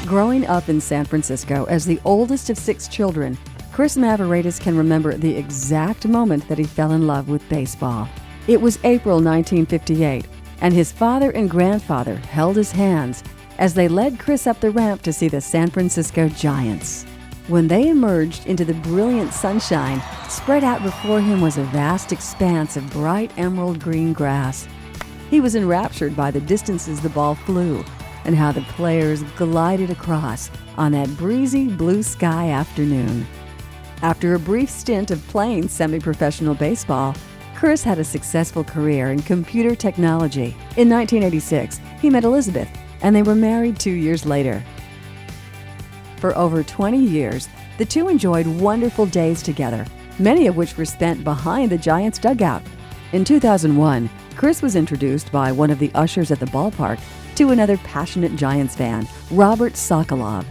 Growing up in San Francisco as the oldest of 6 children, Chris Mavraedis can remember the exact moment that he fell in love with baseball. It was April 1958, and his father and grandfather held his hands as they led Chris up the ramp to see the San Francisco Giants. When they emerged into the brilliant sunshine, spread out before him was a vast expanse of bright emerald green grass. He was enraptured by the distances the ball flew and how the players glided across on that breezy blue sky afternoon. After a brief stint of playing semi-professional baseball, Chris had a successful career in computer technology. In 1986, he met Elizabeth, and they were married 2 years later. For over 20 years, the two enjoyed wonderful days together, many of which were spent behind the Giants' dugout. In 2001, Chris was introduced by one of the ushers at the ballpark to another passionate Giants fan, Robert Sockolov.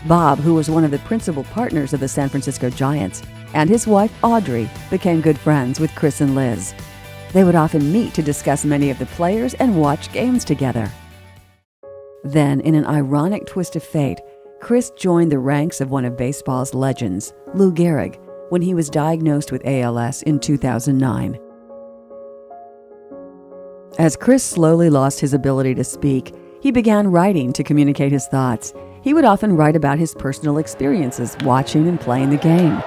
Bob, who was one of the principal partners of the San Francisco Giants, and his wife Audrey became good friends with Chris and Liz. They would often meet to discuss many of the players and watch games together. Then, in an ironic twist of fate, Chris joined the ranks of one of baseball's legends, Lou Gehrig, when he was diagnosed with ALS in 2009. As Chris slowly lost his ability to speak, he began writing to communicate his thoughts. He would often write about his personal experiences watching and playing the game.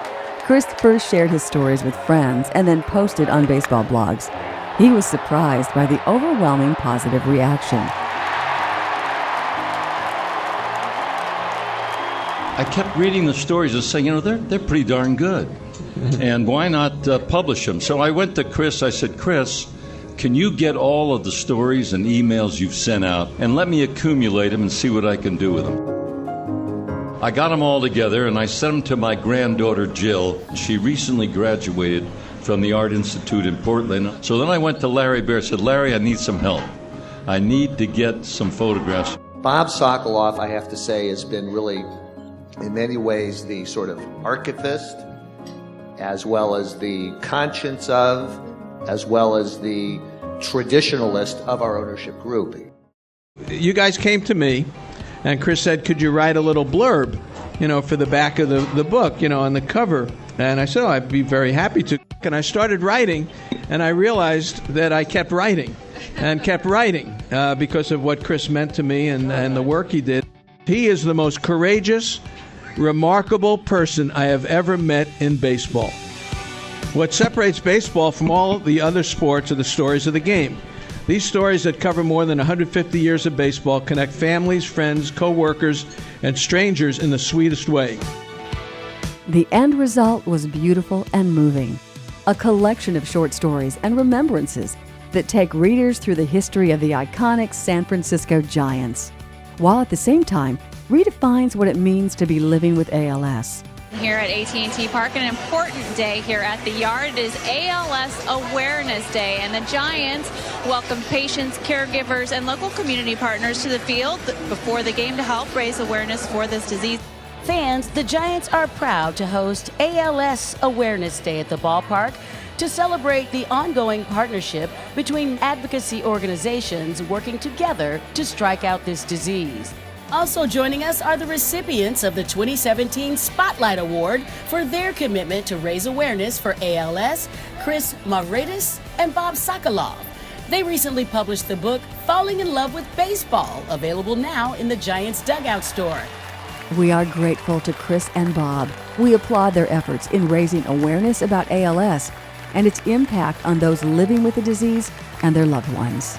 Chris first shared his stories with friends and then posted on baseball blogs. He was surprised by the overwhelming positive reaction. I kept reading the stories and saying, they're pretty darn good. And why not publish them? So I went to Chris. I said, Chris, can you get all of the stories and emails you've sent out and let me accumulate them and see what I can do with them? I got them all together and I sent them to my granddaughter, Jill. She recently graduated from the Art Institute in Portland. So then I went to Larry Baer and said, Larry, I need some help. I need to get some photographs. Bob Sockolov, I have to say, has been really, in many ways, the sort of archivist, as well as the conscience of, as well as the traditionalist of our ownership group. You guys came to me, and Chris said, could you write a little blurb, for the back of the book, on the cover? And I said, I'd be very happy to. And I started writing, and I realized that I kept writing and kept writing because of what Chris meant to me and the work he did. He is the most courageous, remarkable person I have ever met in baseball. What separates baseball from all the other sports are the stories of the game. These stories that cover more than 150 years of baseball connect families, friends, co-workers, and strangers in the sweetest way. The end result was beautiful and moving, a collection of short stories and remembrances that take readers through the history of the iconic San Francisco Giants, while at the same time redefines what it means to be living with ALS. Here at AT&T Park, an important day here at the Yard. It is ALS Awareness Day, and the Giants welcome patients, caregivers, and local community partners to the field before the game to help raise awareness for this disease. Fans, the Giants are proud to host ALS Awareness Day at the ballpark to celebrate the ongoing partnership between advocacy organizations working together to strike out this disease. Also joining us are the recipients of the 2017 Spotlight Award for their commitment to raise awareness for ALS, Chris Mavraedis and Bob Sockolov. They recently published the book, Falling in Love with Baseball, available now in the Giants Dugout store. We are grateful to Chris and Bob. We applaud their efforts in raising awareness about ALS and its impact on those living with the disease and their loved ones.